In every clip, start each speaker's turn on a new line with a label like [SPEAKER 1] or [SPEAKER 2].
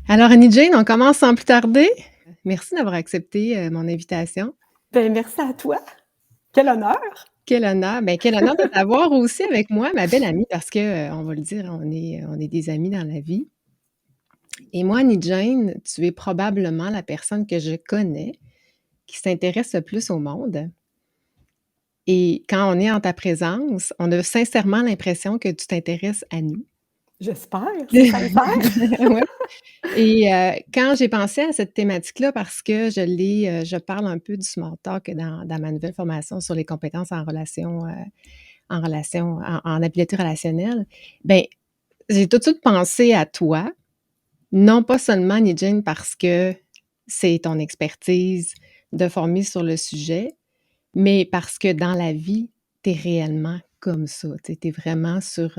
[SPEAKER 1] Alors, Annie Jane, on commence sans plus tarder. Merci d'avoir accepté mon invitation.
[SPEAKER 2] Ben, merci à toi. Quel honneur!
[SPEAKER 1] Quel honneur. Ben, quel honneur de t'avoir aussi avec moi, ma belle amie, parce que, on va le dire, on est des amis dans la vie. Et moi, Annie Jane, tu es probablement la personne que je connais qui s'intéresse le plus au monde. Et quand on est en ta présence, on a sincèrement l'impression que tu t'intéresses à nous.
[SPEAKER 2] J'espère, c'est sincère.
[SPEAKER 1] Ouais. Et quand j'ai pensé à cette thématique-là, parce que je parle un peu du small talk dans ma nouvelle formation sur les compétences en habileté relationnelle, ben j'ai tout de suite pensé à toi, non pas seulement, Nidjane, parce que c'est ton expertise de former sur le sujet, mais parce que dans la vie, tu es réellement comme ça. Tu es vraiment sur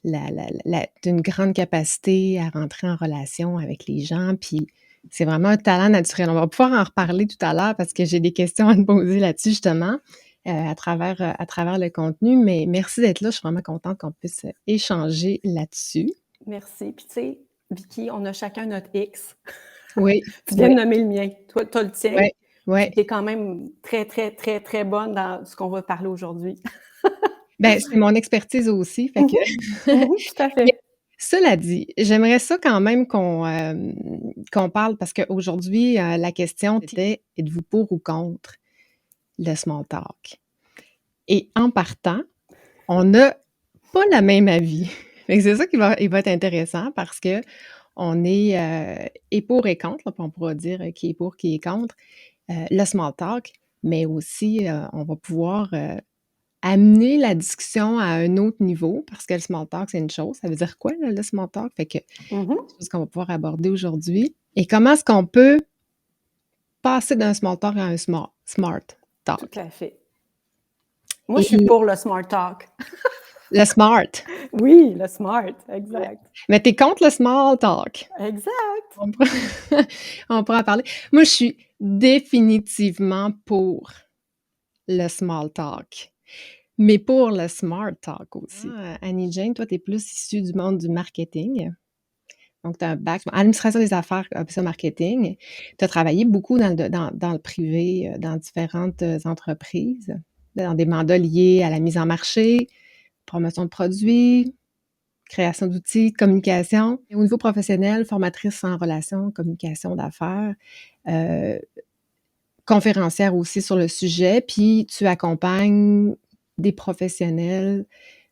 [SPEAKER 1] d'une grande capacité à rentrer en relation avec les gens, puis c'est vraiment un talent naturel. On va pouvoir en reparler tout à l'heure parce que j'ai des questions à te poser là-dessus, justement, à travers le contenu, mais merci d'être là. Je suis vraiment contente qu'on puisse échanger là-dessus.
[SPEAKER 2] Merci. Puis tu sais, Vicky, on a chacun notre X.
[SPEAKER 1] Oui,
[SPEAKER 2] Tu viens
[SPEAKER 1] oui,
[SPEAKER 2] de nommer le mien. Toi, tu as le tien.
[SPEAKER 1] oui, oui.
[SPEAKER 2] Puis tu es quand même très, très, très, très bonne dans ce qu'on va parler aujourd'hui.
[SPEAKER 1] Ben, c'est mon expertise aussi, fait que
[SPEAKER 2] Tout à
[SPEAKER 1] mais
[SPEAKER 2] fait.
[SPEAKER 1] cela dit, j'aimerais ça quand même qu'on parle parce qu'aujourd'hui, la question était: «Êtes-vous pour ou contre le small talk?» Et en partant, on n'a pas la même avis. Fait que c'est ça il va être intéressant parce qu'on est, et pour et contre, là, puis on pourra dire, qui est pour, qui est contre, le small talk, mais aussi, on va pouvoir, amener la discussion à un autre niveau parce que le small talk, c'est une chose. Ça veut dire quoi, là, le small talk? Fait que
[SPEAKER 2] Mhm.
[SPEAKER 1] c'est ce qu'on va pouvoir aborder aujourd'hui. Et comment est-ce qu'on peut passer d'un small talk à un smart
[SPEAKER 2] Tout
[SPEAKER 1] talk?
[SPEAKER 2] à fait. Moi, je suis
[SPEAKER 1] Et
[SPEAKER 2] pour le smart talk.
[SPEAKER 1] le smart.
[SPEAKER 2] Oui, le smart,
[SPEAKER 1] Ouais.
[SPEAKER 2] exact.
[SPEAKER 1] Mais t'es contre le small talk.
[SPEAKER 2] Exact.
[SPEAKER 1] On pourra, on pourra en parler. Moi, je suis définitivement pour le small talk, mais pour le smart talk aussi. Annie Jane, toi, tu es plus issue du monde du marketing. Donc, tu as un bac en administration des affaires, option marketing. Tu as travaillé beaucoup dans le privé, dans différentes entreprises, dans des mandats liés à la mise en marché, promotion de produits, création d'outils, communication. Et au niveau professionnel, formatrice en relations, communication d'affaires, euh, conférencière aussi sur le sujet, puis tu accompagnes des professionnels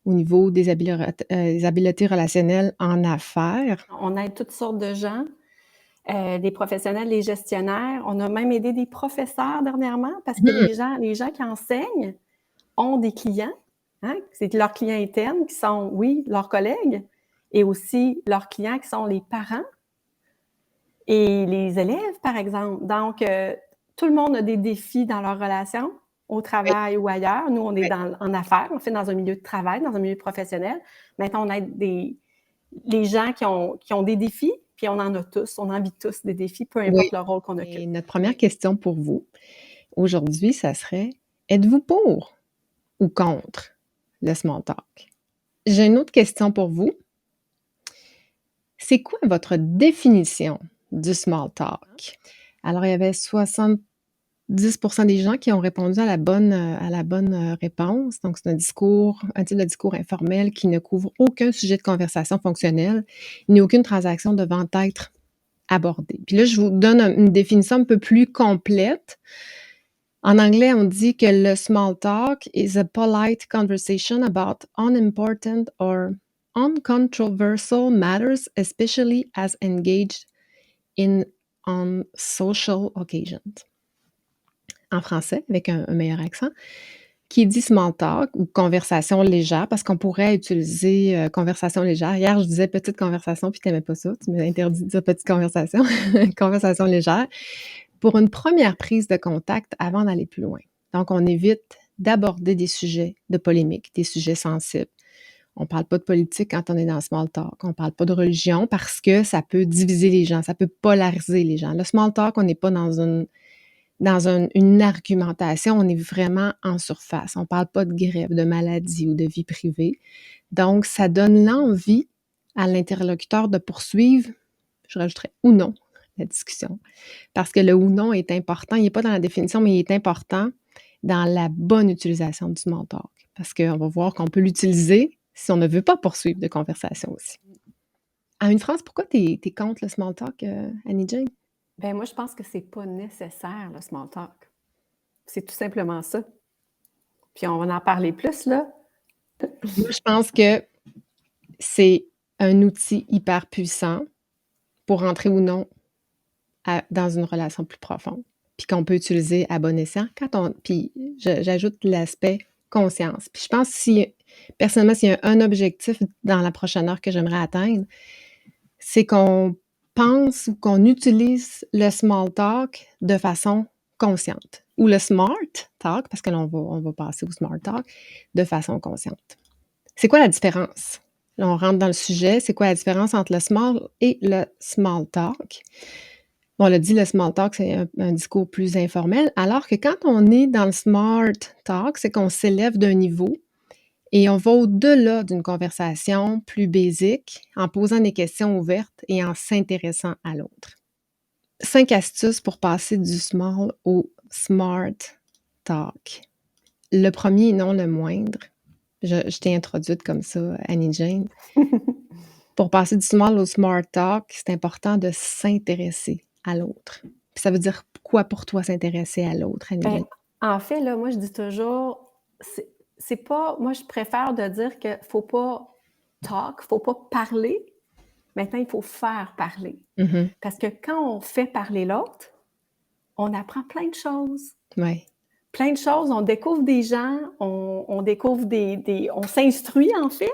[SPEAKER 1] au niveau des habiletés relationnelles en affaires.
[SPEAKER 2] On aide toutes sortes de gens. Des professionnels, des gestionnaires. On a même aidé des professeurs dernièrement parce que
[SPEAKER 1] Mhm.
[SPEAKER 2] les gens qui enseignent ont des clients. Hein? C'est leurs clients internes qui sont, oui, leurs collègues et aussi leurs clients qui sont les parents et les élèves, par exemple. Donc, tout le monde a des défis dans leur relation, au
[SPEAKER 1] Oui,
[SPEAKER 2] travail ou ailleurs. Nous, on est
[SPEAKER 1] oui.
[SPEAKER 2] en affaires, on fait dans un milieu de travail, dans un milieu professionnel. Maintenant, on aide les gens qui ont des défis, puis on en a tous, on en vit tous des défis, peu
[SPEAKER 1] Oui.
[SPEAKER 2] importe le rôle qu'on occupe.
[SPEAKER 1] Et notre première question pour vous aujourd'hui, ça serait: êtes-vous pour ou contre le small talk? J'ai une autre question pour vous. C'est quoi votre définition du small talk? Alors, il y avait 10% des gens qui ont répondu à la bonne réponse. Donc, c'est un type de discours informel qui ne couvre aucun sujet de conversation fonctionnelle, ni aucune transaction devant être abordée. Puis là, je vous donne une définition un peu plus complète. En anglais, on dit que le small talk is a polite conversation about unimportant or uncontroversial matters, especially as engaged in on social occasions. En français, avec un meilleur accent, qui dit small talk ou conversation légère, parce qu'on pourrait utiliser conversation légère. Hier, je disais petite conversation, puis tu n'aimais pas ça. Tu m'as interdit de dire petite conversation. Conversation légère. Pour une première prise de contact avant d'aller plus loin. Donc, on évite d'aborder des sujets de polémique, des sujets sensibles. On ne parle pas de politique quand on est dans le small talk. On ne parle pas de religion parce que ça peut diviser les gens, ça peut polariser les gens. Le small talk, on n'est pas une argumentation, on est vraiment en surface. On ne parle pas de grève, de maladie ou de vie privée. Donc, ça donne l'envie à l'interlocuteur de poursuivre je rajouterais ou non la discussion. Parce que le ou non est important. Il n'est pas dans la définition, mais il est important dans la bonne utilisation du small talk. Parce qu'on va voir qu'on peut l'utiliser si on ne veut pas poursuivre de conversation aussi. En une phrase, pourquoi tu es contre le small talk, Annie-Jane?
[SPEAKER 2] Ben moi, je pense que c'est pas nécessaire, le small talk. C'est tout simplement ça. Puis on va en parler plus, là.
[SPEAKER 1] Moi, je pense que c'est un outil hyper puissant pour rentrer ou non dans une relation plus profonde, puis qu'on peut utiliser à bon escient. Puis j'ajoute l'aspect conscience. Puis je pense personnellement, s'il y a un objectif dans la prochaine heure que j'aimerais atteindre, c'est qu'on pense ou qu'on utilise le small talk de façon consciente. Ou le smart talk, parce que là, on va passer au smart talk, de façon consciente. C'est quoi la différence? Là, on rentre dans le sujet. C'est quoi la différence entre le small et le small talk? Bon, on l'a dit, le small talk, c'est un discours plus informel, alors que quand on est dans le smart talk, c'est qu'on s'élève d'un niveau et on va au-delà d'une conversation plus basique en posant des questions ouvertes et en s'intéressant à l'autre. 5 astuces pour passer du small au smart talk. Le premier et non le moindre, je t'ai introduite comme ça, Annie-Jane. Pour passer du small au smart talk, c'est important de s'intéresser à l'autre. Puis ça veut dire quoi pour toi s'intéresser à l'autre, Annie-Jane?
[SPEAKER 2] En fait, là, moi, je dis toujours, c'est pas, moi, je préfère de dire qu'il faut pas talk, faut pas parler. Maintenant, il faut faire parler.
[SPEAKER 1] Mm-hmm.
[SPEAKER 2] Parce que quand on fait parler l'autre, on apprend plein de choses.
[SPEAKER 1] Ouais.
[SPEAKER 2] Plein de choses. On découvre des gens, on découvre on s'instruit, en fait,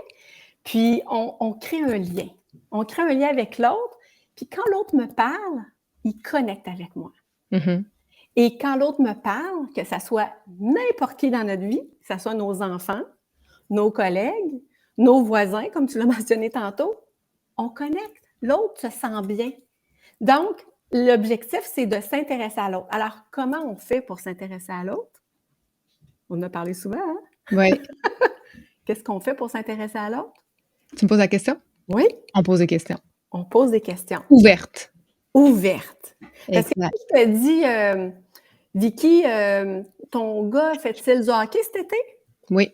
[SPEAKER 2] puis on crée un lien. On crée un lien avec l'autre, puis quand l'autre me parle, il connecte avec moi.
[SPEAKER 1] Mm-hmm.
[SPEAKER 2] Et quand l'autre me parle, que ça soit n'importe qui dans notre vie, que ça soit nos enfants, nos collègues, nos voisins, comme tu l'as mentionné tantôt, on connecte. L'autre se sent bien. Donc, l'objectif, c'est de s'intéresser à l'autre. Alors, comment on fait pour s'intéresser à l'autre? On en a parlé souvent, hein?
[SPEAKER 1] Oui.
[SPEAKER 2] Qu'est-ce qu'on fait pour s'intéresser à l'autre?
[SPEAKER 1] Tu me poses la question?
[SPEAKER 2] Oui.
[SPEAKER 1] On pose des questions.
[SPEAKER 2] On pose des questions.
[SPEAKER 1] Ouvertes.
[SPEAKER 2] Ouvertes. Parce
[SPEAKER 1] Exact.
[SPEAKER 2] que je te dis, Vicky, ton gars fait-il du hockey cet été?
[SPEAKER 1] Oui.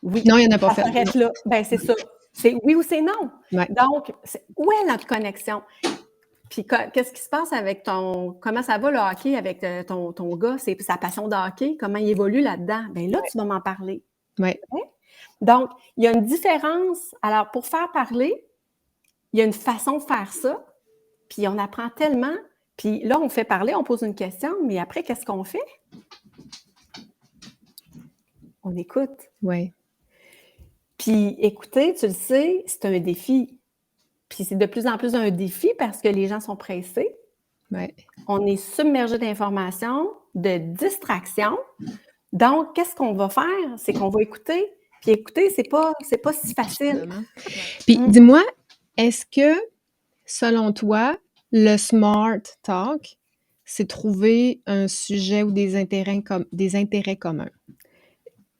[SPEAKER 2] Oui.
[SPEAKER 1] Non, il n'y en a pas
[SPEAKER 2] Ça
[SPEAKER 1] fait.
[SPEAKER 2] s'arrête là. Ben, c'est ça. C'est oui ou c'est non.
[SPEAKER 1] Ouais.
[SPEAKER 2] Donc, où est notre connexion? Puis, qu'est-ce qui se passe avec comment ça va le hockey avec ton gars? C'est sa passion de hockey? Comment il évolue là-dedans? Bien là, tu vas m'en parler.
[SPEAKER 1] Oui.
[SPEAKER 2] Donc, il y a une différence. Alors, pour faire parler, il y a une façon de faire ça. Puis, on apprend tellement. Puis là, on fait parler, on pose une question, mais après, qu'est-ce qu'on fait? On écoute.
[SPEAKER 1] Oui.
[SPEAKER 2] Puis, écouter, tu le sais, c'est un défi. Puis, c'est de plus en plus un défi parce que les gens sont pressés.
[SPEAKER 1] Oui.
[SPEAKER 2] On est submergé d'informations, de distractions. Donc, qu'est-ce qu'on va faire? C'est qu'on va écouter. Puis écouter, c'est pas si facile.
[SPEAKER 1] Puis dis-moi, est-ce que, selon toi, le smart talk, c'est trouver un sujet ou des intérêts communs?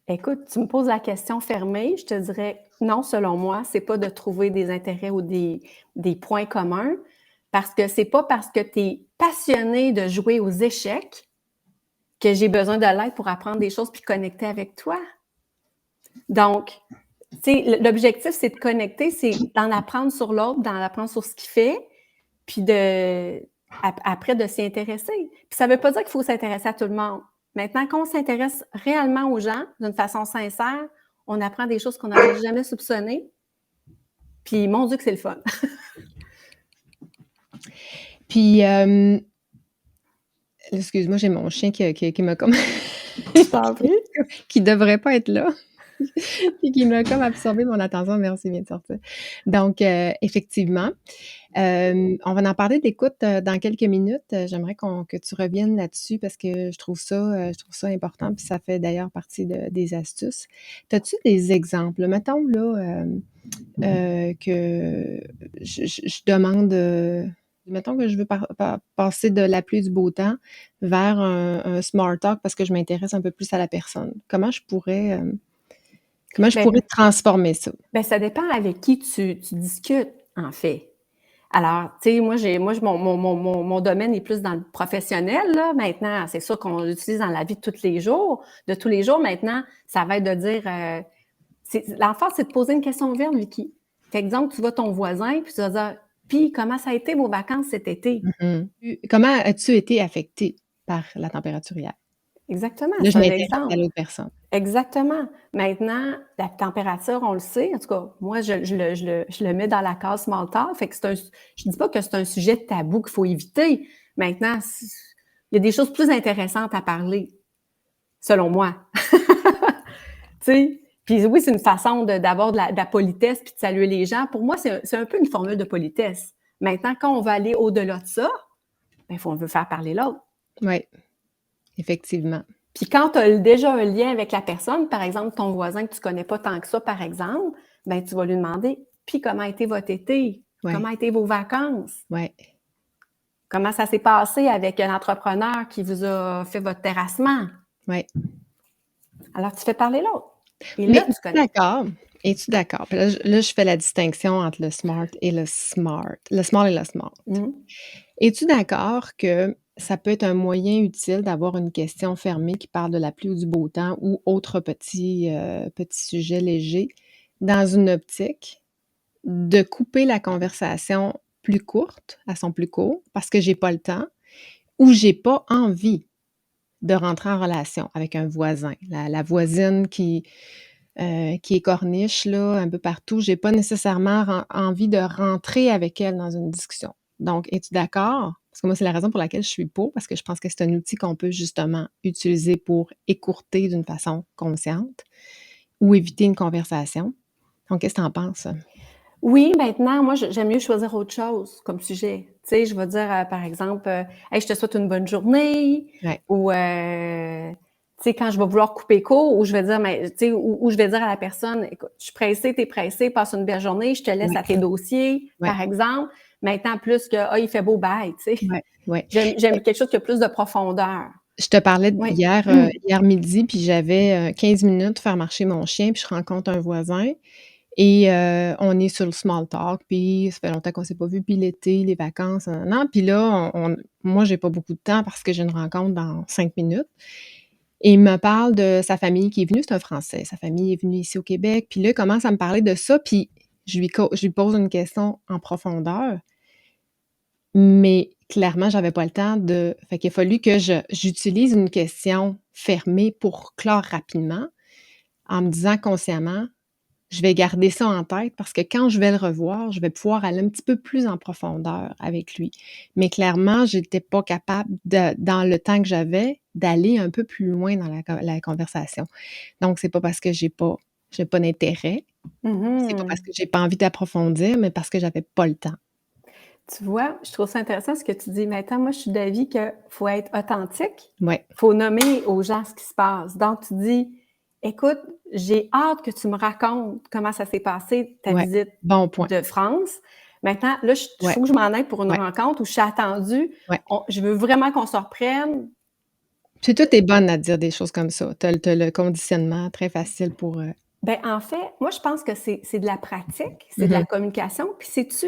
[SPEAKER 2] Écoute, tu me poses la question fermée, je te dirais non, selon moi, c'est pas de trouver des intérêts ou des points communs, parce que c'est pas parce que tu es passionné de jouer aux échecs que j'ai besoin de l'aide pour apprendre des choses puis connecter avec toi. Donc, tu sais, l'objectif, c'est de connecter, c'est d'en apprendre sur l'autre, d'en apprendre sur ce qu'il fait, puis après de s'y intéresser. Puis ça veut pas dire qu'il faut s'intéresser à tout le monde. Maintenant, quand on s'intéresse réellement aux gens d'une façon sincère, on apprend des choses qu'on n'avait jamais soupçonnées. Puis, mon Dieu que c'est le fun.
[SPEAKER 1] Puis, excuse-moi, j'ai mon chien qui m'a comme...
[SPEAKER 2] Je t'en prie.
[SPEAKER 1] qui devrait pas être là. Puis qui m'a comme absorbé mon attention. Merci, vient de sortir. Donc, effectivement, on va en parler d'écoute dans quelques minutes. J'aimerais que tu reviennes là-dessus parce que je trouve ça important. Puis ça fait d'ailleurs partie des astuces. As-tu des exemples? Mettons là que je demande... mettons que je veux passer de la pluie du beau temps vers un smart talk parce que je m'intéresse un peu plus à la personne. Comment je pourrais transformer ça?
[SPEAKER 2] Bien, ça dépend avec qui tu discutes, en fait. Alors, tu sais, mon domaine est plus dans le professionnel, là. Maintenant, c'est ça qu'on utilise dans la vie de tous les jours. De tous les jours, maintenant, ça va être de dire... l'enfant, c'est de poser une question ouverte, Vicky. Par exemple, tu vois ton voisin, puis tu vas dire, puis comment ça a été vos vacances cet été?
[SPEAKER 1] Comment as-tu été affecté par la température hier?
[SPEAKER 2] Exactement,
[SPEAKER 1] Là, je
[SPEAKER 2] c'est un
[SPEAKER 1] m'intéresse à
[SPEAKER 2] exemple.
[SPEAKER 1] l'autre personne.
[SPEAKER 2] Exactement. Maintenant, la température, on le sait. En tout cas, moi, je le mets dans la case small talk. Fait que je dis pas que c'est un sujet tabou qu'il faut éviter. Maintenant, il y a des choses plus intéressantes à parler, selon moi. Tu sais? Puis oui, c'est une façon d'avoir de la politesse puis de saluer les gens. Pour moi, c'est un peu une formule de politesse. Maintenant, quand on va aller au-delà de ça, ben, on veut faire parler l'autre.
[SPEAKER 1] Oui, effectivement.
[SPEAKER 2] Puis quand tu as déjà un lien avec la personne, par exemple, ton voisin que tu connais pas tant que ça, par exemple, ben tu vas lui demander, puis comment a été votre été?
[SPEAKER 1] Ouais.
[SPEAKER 2] Comment a été vos vacances?
[SPEAKER 1] Ouais.
[SPEAKER 2] Comment ça s'est passé avec un entrepreneur qui vous a fait votre terrassement?
[SPEAKER 1] Ouais.
[SPEAKER 2] Alors, tu fais parler l'autre. Et
[SPEAKER 1] Mais
[SPEAKER 2] là, tu connais.
[SPEAKER 1] d'accord. Es-tu d'accord? Puis là, je fais la distinction entre le smart et le smart. Le small et le smart. Es-tu d'accord que ça peut être un moyen utile d'avoir une question fermée qui parle de la pluie ou du beau temps ou autre petit sujet léger dans une optique de couper la conversation plus courte, à son plus court, parce que j'ai pas le temps ou j'ai pas envie de rentrer en relation avec un voisin, la voisine qui est corniche là, un peu partout. J'ai pas nécessairement envie de rentrer avec elle dans une discussion. Donc, es-tu d'accord? Parce que moi, c'est la raison pour laquelle je suis pour, parce que je pense que c'est un outil qu'on peut justement utiliser pour écourter d'une façon consciente ou éviter une conversation. Donc, qu'est-ce que tu en penses?
[SPEAKER 2] Oui, maintenant, moi, j'aime mieux choisir autre chose comme sujet. Tu sais, je vais dire, par exemple, hey, je te souhaite une bonne journée,
[SPEAKER 1] Ouais.
[SPEAKER 2] ou, tu sais, quand je vais vouloir couper court, ou je vais dire, mais, tu sais, ou je vais dire à la personne, écoute, je suis pressée, t'es pressée, passe une belle journée, je te laisse
[SPEAKER 1] Ouais.
[SPEAKER 2] à tes dossiers,
[SPEAKER 1] Ouais.
[SPEAKER 2] par exemple. Maintenant, plus que, ah, il fait beau, bye, tu sais.
[SPEAKER 1] Ouais. Ouais.
[SPEAKER 2] J'aime quelque chose qui a plus de profondeur.
[SPEAKER 1] Je te parlais
[SPEAKER 2] Oui.
[SPEAKER 1] hier midi, puis j'avais 15 minutes pour faire marcher mon chien, puis je rencontre un voisin et on est sur le small talk, puis ça fait longtemps qu'on s'est pas vu, puis l'été, les vacances, nanana. Puis là, moi, j'ai pas beaucoup de temps parce que j'ai une rencontre dans 5 minutes et il me parle de sa famille qui est venue, c'est un Français, sa famille est venue ici au Québec, puis là, il commence à me parler de ça, puis je lui pose une question en profondeur, mais clairement, j'avais pas le temps fait qu'il a fallu que j'utilise une question fermée pour clore rapidement en me disant consciemment: «Je vais garder ça en tête parce que quand je vais le revoir, je vais pouvoir aller un petit peu plus en profondeur avec lui». Mais clairement, j'étais pas capable dans le temps que j'avais, d'aller un peu plus loin dans la conversation. Donc c'est pas parce que j'ai pas d'intérêt, c'est pas parce que j'ai pas envie d'approfondir, mais parce que j'avais pas le temps.
[SPEAKER 2] Tu vois, je trouve ça intéressant ce que tu dis. Maintenant, moi, je suis d'avis qu'il faut être authentique.
[SPEAKER 1] Ouais.
[SPEAKER 2] Il faut nommer aux gens ce qui se passe. Donc, tu dis, écoute, j'ai hâte que tu me racontes comment ça s'est passé, ta
[SPEAKER 1] Ouais.
[SPEAKER 2] visite
[SPEAKER 1] Bon point.
[SPEAKER 2] de France. Maintenant, là, il
[SPEAKER 1] Ouais.
[SPEAKER 2] faut que je m'en aille pour une
[SPEAKER 1] Ouais.
[SPEAKER 2] rencontre où je suis attendue.
[SPEAKER 1] Ouais.
[SPEAKER 2] Je veux vraiment qu'on se reprenne.
[SPEAKER 1] Puis toi, tu es bonne à dire des choses comme ça. Tu as le conditionnement très facile pour,
[SPEAKER 2] Ben, en fait, moi, je pense que c'est de la pratique, c'est de la communication. Puis, sais-tu,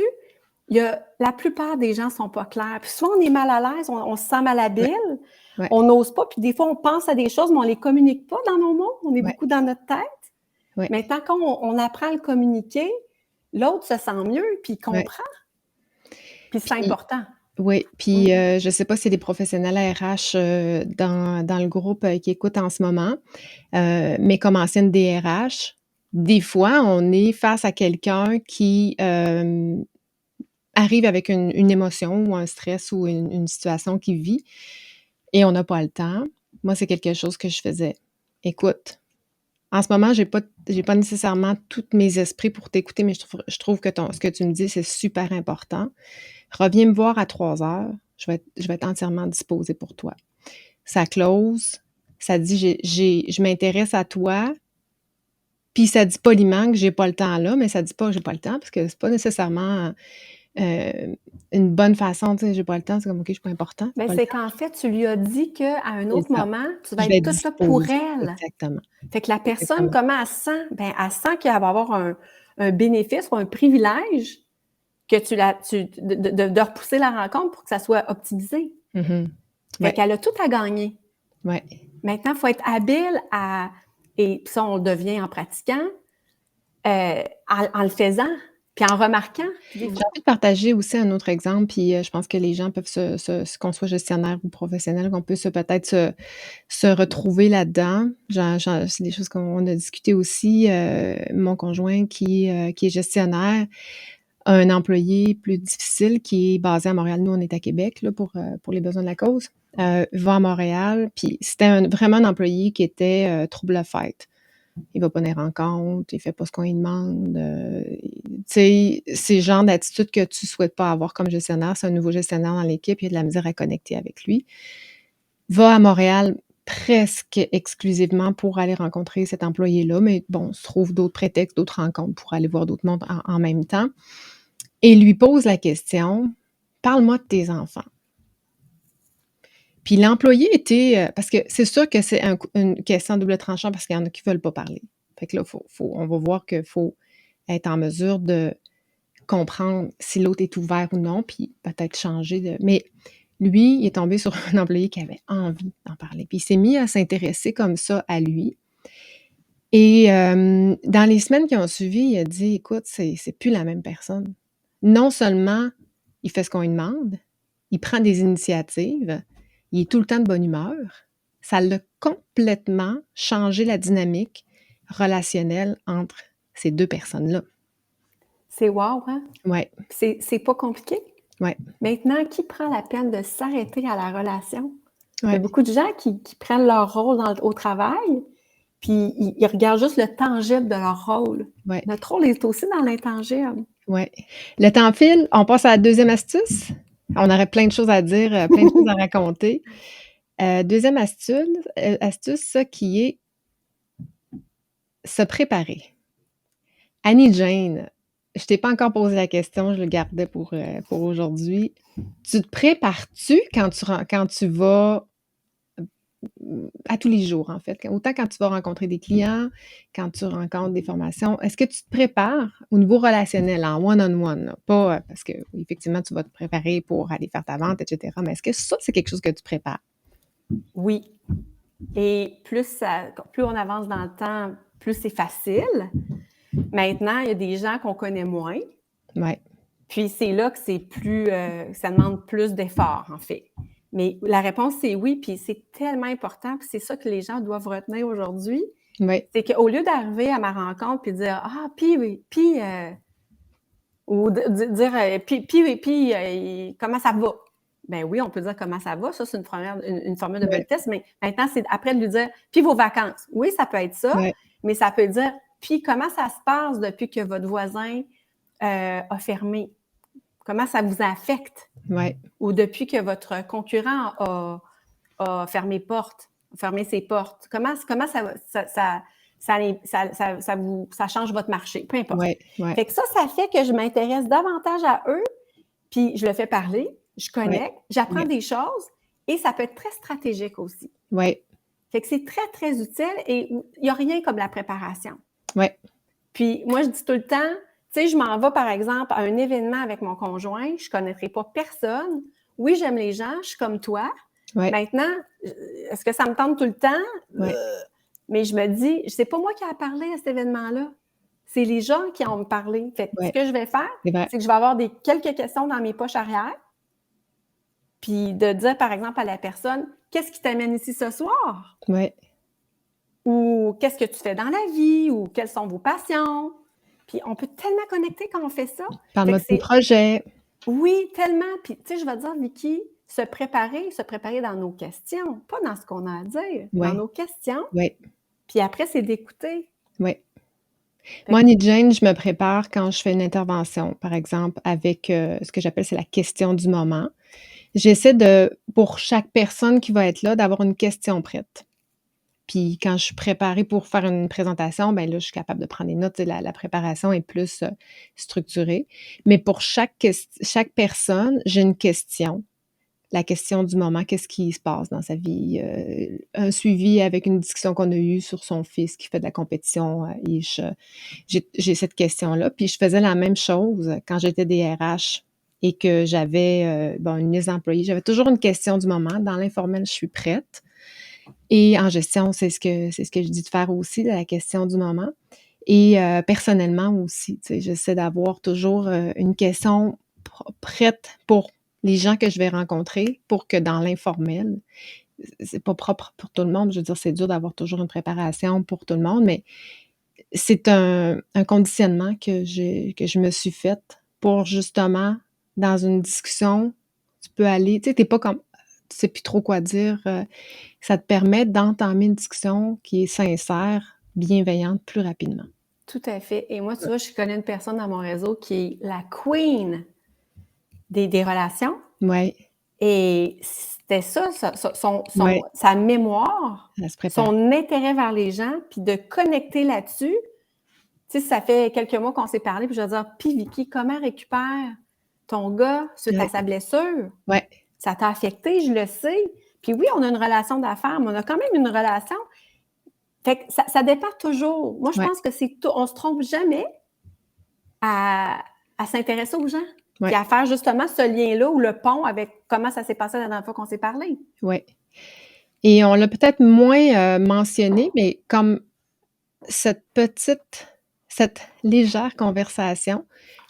[SPEAKER 2] la plupart des gens sont pas clairs. Puis soit on est mal à l'aise, on se sent malhabile,
[SPEAKER 1] Ouais.
[SPEAKER 2] on n'ose pas, puis des fois, on pense à des choses, mais on les communique pas dans nos mots. On est
[SPEAKER 1] Ouais.
[SPEAKER 2] beaucoup dans notre tête.
[SPEAKER 1] Ouais.
[SPEAKER 2] Maintenant, quand on apprend à le communiquer, l'autre se sent mieux, puis il
[SPEAKER 1] Ouais.
[SPEAKER 2] comprend. Puis c'est important.
[SPEAKER 1] Oui, puis je sais pas s'il y a des professionnels RH, dans le groupe, qui écoutent en ce moment, mais comme ancienne DRH, des fois, on est face à quelqu'un qui, arrive avec une émotion ou un stress ou une situation qu'il vit et on n'a pas le temps. Moi, c'est quelque chose que je faisais. Écoute, en ce moment, j'ai pas nécessairement tous mes esprits pour t'écouter, mais je trouve que ce que tu me dis, c'est super important. Reviens me voir à 3 heures, je vais être entièrement disposée pour toi. Ça close, ça dit je m'intéresse à toi, puis ça dit poliment que j'ai pas le temps là, mais ça dit pas que j'ai pas le temps parce que c'est pas nécessairement une bonne façon, tu sais, j'ai pas le temps, c'est comme OK, je suis pas important,
[SPEAKER 2] Ben,
[SPEAKER 1] pas le
[SPEAKER 2] c'est
[SPEAKER 1] temps,
[SPEAKER 2] qu'en fait, tu lui as dit qu'à un
[SPEAKER 1] c'est
[SPEAKER 2] autre
[SPEAKER 1] ça.
[SPEAKER 2] moment, tu vas
[SPEAKER 1] Je vais
[SPEAKER 2] être
[SPEAKER 1] être
[SPEAKER 2] toute là pour
[SPEAKER 1] disposée,
[SPEAKER 2] elle.
[SPEAKER 1] exactement,
[SPEAKER 2] Fait que la personne,
[SPEAKER 1] exactement.
[SPEAKER 2] comment elle sent? Ben, elle sent qu'elle va avoir un bénéfice ou un privilège que de repousser la rencontre pour que ça soit optimisé.
[SPEAKER 1] Mhm.
[SPEAKER 2] Fait
[SPEAKER 1] Ouais.
[SPEAKER 2] qu'elle a tout à gagner.
[SPEAKER 1] Ouais.
[SPEAKER 2] Maintenant, il faut être habile et ça, on le devient en pratiquant, en le faisant, puis en remarquant.
[SPEAKER 1] J'ai envie de partager aussi un autre exemple, puis je pense que les gens peuvent qu'on soit gestionnaire ou professionnel, qu'on peut peut-être se retrouver là-dedans. C'est des choses qu'on a discuté aussi. Mon conjoint qui est gestionnaire a un employé plus difficile qui est basé à Montréal. Nous, on est à Québec là, pour les besoins de la cause. Va à Montréal, puis c'était vraiment un employé qui était trouble à fête. Il va pas dans les rencontres, il fait pas ce qu'on lui demande. Tu sais, c'est le genre d'attitude que tu souhaites pas avoir comme gestionnaire. C'est un nouveau gestionnaire dans l'équipe, il y a de la misère à connecter avec lui. Va à Montréal presque exclusivement pour aller rencontrer cet employé-là, mais bon, se trouve d'autres prétextes, d'autres rencontres pour aller voir d'autres mondes en même temps. Et lui pose la question, « Parle-moi de tes enfants. » Puis l'employé était, parce que c'est sûr que c'est une question à double tranchant parce qu'il y en a qui veulent pas parler. Fait que là, on va voir qu'il faut être en mesure de comprendre si l'autre est ouvert ou non, puis peut-être changer de... Mais lui, il est tombé sur un employé qui avait envie d'en parler. Puis il s'est mis à s'intéresser comme ça à lui. Et dans les semaines qui ont suivi, il a dit, écoute, c'est plus la même personne. Non seulement il fait ce qu'on lui demande, il prend des initiatives, il est tout le temps de bonne humeur. Ça l'a complètement changé la dynamique relationnelle entre ces deux personnes-là.
[SPEAKER 2] C'est wow, hein?
[SPEAKER 1] Ouais.
[SPEAKER 2] C'est pas compliqué.
[SPEAKER 1] Ouais.
[SPEAKER 2] Maintenant, qui prend la peine de s'arrêter à la relation?
[SPEAKER 1] Ouais.
[SPEAKER 2] Il y a beaucoup de gens qui prennent leur rôle au travail, puis ils regardent juste le tangible de leur rôle.
[SPEAKER 1] Ouais.
[SPEAKER 2] Notre rôle est aussi dans l'intangible.
[SPEAKER 1] Ouais. Le temps file, on passe à la deuxième astuce. On aurait plein de choses à dire, plein de choses à raconter. Deuxième astuce, ça qui est se préparer. Annie Jane, je t'ai pas encore posé la question, je le gardais pour aujourd'hui. Tu te prépares-tu quand tu vas à tous les jours, en fait? Autant quand tu vas rencontrer des clients, quand tu rencontres des formations, est-ce que tu te prépares au niveau relationnel, en one-on-one? Là? Pas parce que, effectivement, tu vas te préparer pour aller faire ta vente, etc. Mais est-ce que ça, c'est quelque chose que tu prépares?
[SPEAKER 2] Oui. Et plus on avance dans le temps, plus c'est facile. Maintenant, il y a des gens qu'on connaît moins.
[SPEAKER 1] Ouais.
[SPEAKER 2] Puis c'est là que c'est plus, ça demande plus d'efforts, en fait. Mais la réponse, c'est oui, puis c'est tellement important, puis c'est ça que les gens doivent retenir aujourd'hui.
[SPEAKER 1] Ouais.
[SPEAKER 2] C'est qu'au lieu d'arriver à ma rencontre puis de dire « Ah, puis oui, puis... ou de dire « comment ça va? » Ben oui, on peut dire « Comment ça va? » Ça, c'est une formule de politesse, mais maintenant, c'est après de lui dire « Puis vos vacances? » Oui, ça peut être ça, mais ça peut dire « Puis comment ça se passe depuis que votre voisin a fermé? » Comment ça vous affecte?
[SPEAKER 1] Ouais.
[SPEAKER 2] Ou depuis que votre concurrent a fermé ses portes? Comment ça change votre marché? Peu importe.
[SPEAKER 1] Ouais.
[SPEAKER 2] Fait que ça fait que je m'intéresse davantage à eux, puis je le fais parler, je connecte, j'apprends des choses et ça peut être très stratégique aussi.
[SPEAKER 1] Ouais.
[SPEAKER 2] Fait que c'est très, très utile et il n'y a rien comme la préparation.
[SPEAKER 1] Ouais.
[SPEAKER 2] Puis moi, je dis tout le temps, tu sais, je m'en vais, par exemple, à un événement avec mon conjoint, je ne connaîtrai pas personne. Oui, j'aime les gens, je suis comme toi.
[SPEAKER 1] Ouais.
[SPEAKER 2] Maintenant, est-ce que ça me tente tout le temps?
[SPEAKER 1] Ouais.
[SPEAKER 2] Mais je me dis, c'est pas moi qui ai parlé à cet événement-là. C'est les gens qui ont me parlé. Fait que ce que je vais faire, c'est que je vais avoir quelques questions dans mes poches arrière. Puis de dire, par exemple, à la personne, qu'est-ce qui t'amène ici ce soir?
[SPEAKER 1] Ouais.
[SPEAKER 2] Ou qu'est-ce que tu fais dans la vie? Ou quelles sont vos passions? Puis on peut tellement connecter quand on fait ça.
[SPEAKER 1] Parle-moi de tes projets.
[SPEAKER 2] Oui, tellement. Puis, tu sais, je vais te dire, Vicky, se préparer dans nos questions, pas dans ce qu'on a à dire, dans nos questions.
[SPEAKER 1] Oui.
[SPEAKER 2] Puis après, c'est d'écouter.
[SPEAKER 1] Oui. Moi, Annie Jane, je me prépare quand je fais une intervention, par exemple, avec ce que j'appelle, c'est la question du moment. J'essaie pour chaque personne qui va être là, d'avoir une question prête. Puis quand je suis préparée pour faire une présentation, ben là, je suis capable de prendre des notes. La préparation est plus structurée. Mais pour chaque personne, j'ai une question la question du moment, qu'est-ce qui se passe dans sa vie? Un suivi avec une discussion qu'on a eue sur son fils qui fait de la compétition, j'ai cette question-là. Puis je faisais la même chose quand j'étais DRH et que j'avais, une liste d'employés. J'avais toujours une question du moment. Dans l'informel, je suis prête. Et en gestion, c'est ce que je dis de faire aussi, la question du moment. Et personnellement aussi, tu sais, j'essaie d'avoir toujours, une question prête pour les gens que je vais rencontrer, pour que dans l'informel, c'est pas propre pour tout le monde. Je veux dire, c'est dur d'avoir toujours une préparation pour tout le monde, mais c'est un conditionnement que je me suis faite pour justement, dans une discussion, tu peux aller, tu sais, pas comme, tu sais plus trop quoi dire. Ça te permet d'entamer une discussion qui est sincère, bienveillante, plus rapidement.
[SPEAKER 2] Tout à fait. Et moi, tu vois, je connais une personne dans mon réseau qui est la queen des relations.
[SPEAKER 1] Oui.
[SPEAKER 2] Et c'était ça, sa mémoire, son intérêt vers les gens, puis de connecter là-dessus. Tu sais, ça fait quelques mois qu'on s'est parlé, puis je vais dire, puis Vicky, comment récupère ton gars suite à sa blessure?
[SPEAKER 1] Oui.
[SPEAKER 2] Ça t'a affecté, je le sais. Puis oui, on a une relation d'affaires, mais on a quand même une relation. Fait que ça dépend toujours. Moi, je pense que on se trompe jamais à s'intéresser aux gens. Puis à faire justement ce lien-là ou le pont avec comment ça s'est passé la dernière fois qu'on s'est parlé.
[SPEAKER 1] Oui. Et on l'a peut-être moins mentionné, mais comme cette légère conversation,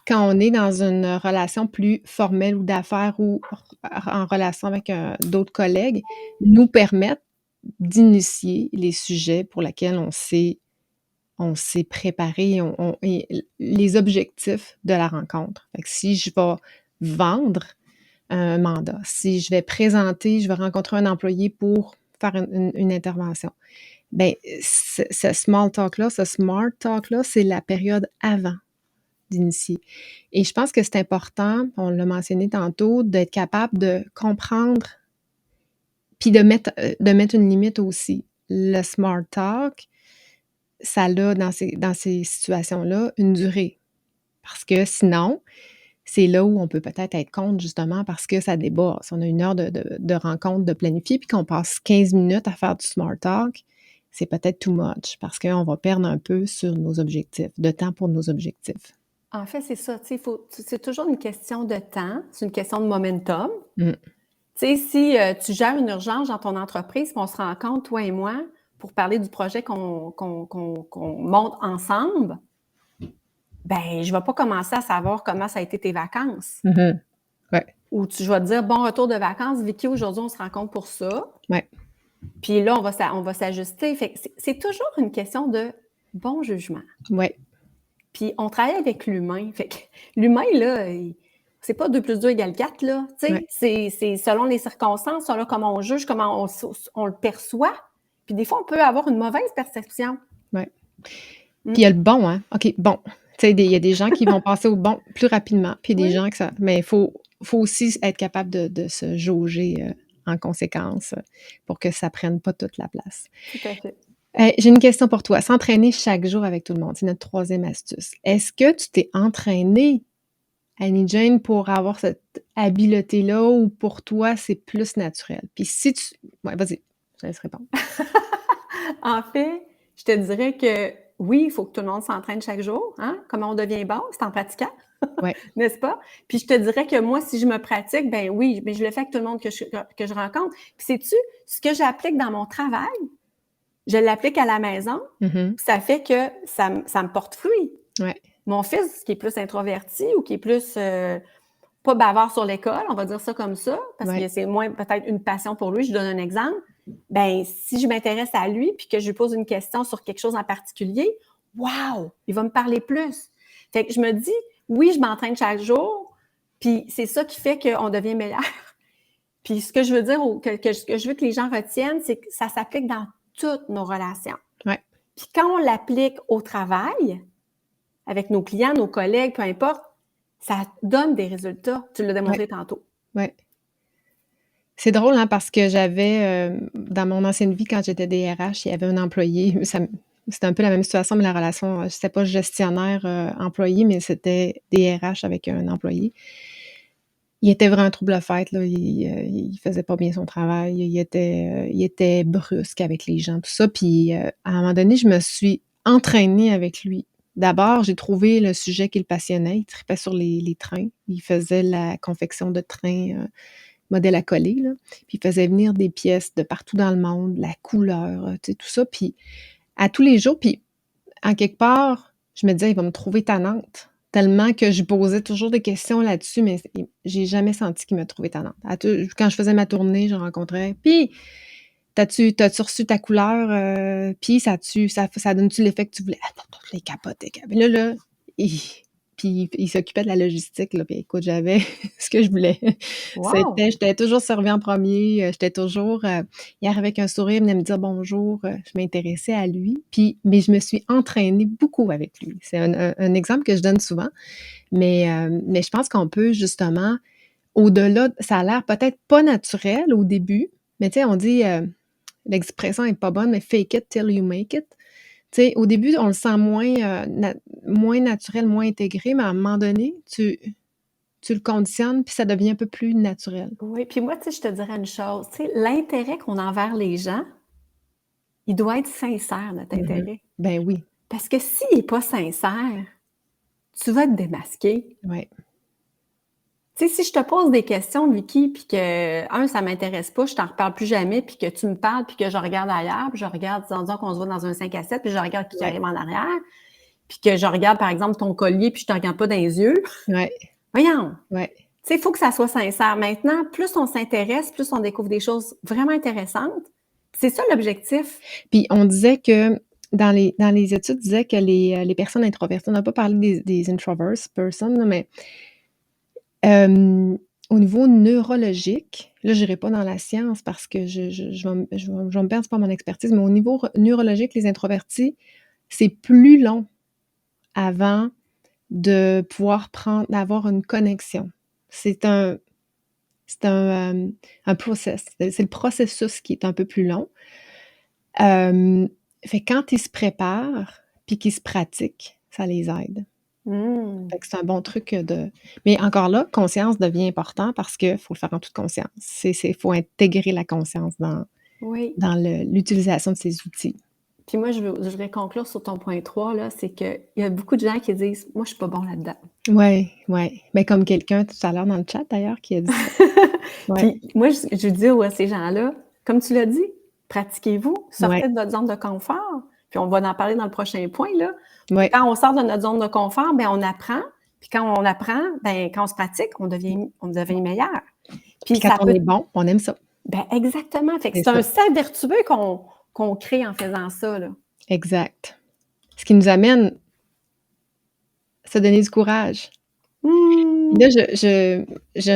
[SPEAKER 1] quand on est dans une relation plus formelle ou d'affaires ou en relation avec d'autres collègues, nous permettent d'initier les sujets pour lesquels on s'est préparé, et les objectifs de la rencontre. Fait que si je vais vendre un mandat, si je vais rencontrer un employé pour faire une intervention, bien, ce small talk-là, ce smart talk-là, c'est la période avant d'initier. Et je pense que c'est important, on l'a mentionné tantôt, d'être capable de comprendre puis de mettre une limite aussi. Le smart talk, ça a dans ces situations-là une durée. Parce que sinon, c'est là où on peut peut-être être contre, justement, parce que ça déborde. Si on a une heure de rencontre de planifier puis qu'on passe 15 minutes à faire du smart talk, c'est peut-être too much parce qu'on va perdre un peu sur nos objectifs, de temps pour nos objectifs.
[SPEAKER 2] En fait, c'est ça. C'est toujours une question de temps, c'est une question de momentum.
[SPEAKER 1] Mm.
[SPEAKER 2] Tu sais, si tu gères une urgence dans ton entreprise, puis on se rencontre, toi et moi, pour parler du projet qu'on monte ensemble, ben je ne vais pas commencer à savoir comment ça a été tes vacances.
[SPEAKER 1] Mm-hmm. Ouais.
[SPEAKER 2] Ou je vais te dire, bon retour de vacances, Vicky, aujourd'hui, on se rencontre pour ça.
[SPEAKER 1] Ouais.
[SPEAKER 2] Puis là, on va s'ajuster. Fait que c'est toujours une question de bon jugement.
[SPEAKER 1] Ouais.
[SPEAKER 2] Puis on travaille avec l'humain. Fait que l'humain, là, c'est pas 2 + 2 = 4, là. Tu sais, c'est selon les circonstances, selon comment on juge, comment on le perçoit. Puis des fois, on peut avoir une mauvaise perception.
[SPEAKER 1] Ouais. Puis il y a le bon, hein. OK, bon. Tu sais, il y a des gens qui vont passer au bon plus rapidement, puis des gens que ça... Mais il faut aussi être capable de se jauger en conséquence pour que ça prenne pas toute la place.
[SPEAKER 2] Tout à fait.
[SPEAKER 1] J'ai une question pour toi. S'entraîner chaque jour avec tout le monde, c'est notre 3e astuce. Est-ce que tu t'es entraînée, Annie-Jane, pour avoir cette habileté-là ou pour toi, c'est plus naturel? Puis si tu... Ouais, vas-y, je te laisse répondre.
[SPEAKER 2] En fait, je te dirais que oui, il faut que tout le monde s'entraîne chaque jour. Hein? Comment on devient bon? C'est en pratiquant.
[SPEAKER 1] Ouais.
[SPEAKER 2] N'est-ce pas? Puis je te dirais que moi, si je me pratique, ben oui, mais je le fais avec tout le monde que je rencontre. Puis sais-tu, ce que j'applique dans mon travail, je l'applique à la maison,
[SPEAKER 1] Mm-hmm.
[SPEAKER 2] ça fait que ça me porte fruit.
[SPEAKER 1] Ouais.
[SPEAKER 2] Mon fils, qui est plus introverti ou qui est plus pas bavard sur l'école, on va dire ça comme ça, parce que c'est moins peut-être une passion pour lui, je donne un exemple, ben si je m'intéresse à lui puis que je lui pose une question sur quelque chose en particulier, wow, il va me parler plus. Fait que je me dis, oui, je m'entraîne chaque jour, puis c'est ça qui fait qu'on devient meilleur. Puis ce que je veux dire, ce que je veux que les gens retiennent, c'est que ça s'applique dans toutes nos relations.
[SPEAKER 1] Ouais.
[SPEAKER 2] Puis quand on l'applique au travail, avec nos clients, nos collègues, peu importe, ça donne des résultats. Tu l'as démontré tantôt.
[SPEAKER 1] Oui. C'est drôle, hein, parce que j'avais, dans mon ancienne vie, quand j'étais DRH, il y avait un employé, c'était un peu la même situation, mais la relation, c'était pas gestionnaire employé, mais c'était DRH avec un employé. Il était vraiment trouble-fête, là. Il faisait pas bien son travail. Il était brusque avec les gens, tout ça. Puis, à un moment donné, je me suis entraînée avec lui. D'abord, j'ai trouvé le sujet qui le passionnait. Il tripait sur les trains. Il faisait la confection de trains, modèle à coller, là. Puis il faisait venir des pièces de partout dans le monde, la couleur, tu sais, tout ça. Puis à tous les jours, puis en quelque part, je me disais: «Il va me trouver tannante». Tellement que je posais toujours des questions là-dessus, mais j'ai jamais senti qu'il me trouvait tannante. Quand je faisais ma tournée, je rencontrais: «Puis, t'as-tu reçu ta couleur? Puis ça donne-tu l'effet que tu voulais?» Ah, il capotait. Là, il puis il s'occupait de la logistique, là, puis écoute, j'avais ce que je voulais.
[SPEAKER 2] Wow!
[SPEAKER 1] J'étais toujours servie en premier. J'étais toujours, il arrivait avec un sourire, il venait me dire bonjour, je m'intéressais à lui, mais je me suis entraînée beaucoup avec lui. C'est un exemple que je donne souvent, mais je pense qu'on peut justement, au-delà ça a l'air peut-être pas naturel au début, mais tu sais, on dit, l'expression est pas bonne, mais «fake it till you make it». Tu sais, au début, on le sent moins naturel, moins intégré, mais à un moment donné, tu le conditionnes, puis ça devient un peu plus naturel.
[SPEAKER 2] Oui, puis moi, tu sais, je te dirais une chose, tu sais, l'intérêt qu'on a envers les gens, il doit être sincère, notre
[SPEAKER 1] Mmh.
[SPEAKER 2] intérêt.
[SPEAKER 1] Ben oui,
[SPEAKER 2] Parce que s'il est pas sincère, tu vas te démasquer.
[SPEAKER 1] ouais,
[SPEAKER 2] Tu sais, si je te pose des questions, Vicky, puis que, ça m'intéresse pas, je t'en reparle plus jamais, puis que tu me parles, puis que je regarde ailleurs, puis je regarde, disons qu'on se voit dans un 5 à 7, puis je regarde qui
[SPEAKER 1] ouais,
[SPEAKER 2] arrive en arrière, puis que je regarde, par exemple, ton collier, puis je te regarde pas dans les yeux,
[SPEAKER 1] ouais,
[SPEAKER 2] voyons!
[SPEAKER 1] ouais.
[SPEAKER 2] Tu sais, il faut que ça soit sincère. Maintenant, plus on s'intéresse, plus on découvre des choses vraiment intéressantes. C'est ça l'objectif.
[SPEAKER 1] Puis on disait que dans les études disaient que les personnes introverties, on n'a pas parlé des introverts person, là, mais au niveau neurologique, là, j'irai pas dans la science parce que je vais me perdre, c'est pas mon expertise, mais au niveau neurologique, les introvertis, c'est plus long avant de pouvoir d'avoir une connexion. C'est un un process. C'est le processus qui est un peu plus long. Hem, Fait que quand ils se préparent, puis qu'ils se pratiquent, ça les aide.
[SPEAKER 2] Mmh.
[SPEAKER 1] Fait que c'est un bon truc, mais encore là, conscience devient important parce qu'il faut le faire en toute conscience. Faut intégrer la conscience
[SPEAKER 2] Oui.
[SPEAKER 1] dans l'utilisation de ces outils.
[SPEAKER 2] Puis moi, je voudrais conclure sur ton point 3 là, c'est qu'il y a beaucoup de gens qui disent: «Moi, je suis pas bon là-dedans».
[SPEAKER 1] Ouais, ouais. Ben, comme quelqu'un tout à l'heure dans le chat d'ailleurs qui a dit ça. Ouais,
[SPEAKER 2] Puis moi, je dis à ces gens-là, comme tu l'as dit, pratiquez-vous,
[SPEAKER 1] ouais,
[SPEAKER 2] sortez de votre zone de confort, puis on va en parler dans le prochain point, là.
[SPEAKER 1] ouais.
[SPEAKER 2] Quand on sort de notre zone de confort, ben on apprend, puis quand on apprend, ben quand on se pratique, on devient meilleur.
[SPEAKER 1] Puis
[SPEAKER 2] Puis
[SPEAKER 1] quand
[SPEAKER 2] ça
[SPEAKER 1] on
[SPEAKER 2] peut
[SPEAKER 1] est bon, on aime ça.
[SPEAKER 2] ben exactement, fait que
[SPEAKER 1] C'est
[SPEAKER 2] c'est un
[SPEAKER 1] ça,
[SPEAKER 2] cercle vertueux qu'on crée en faisant ça, là.
[SPEAKER 1] exact. Ce qui nous amène à se donner du courage. Puis
[SPEAKER 2] Mmh.
[SPEAKER 1] là,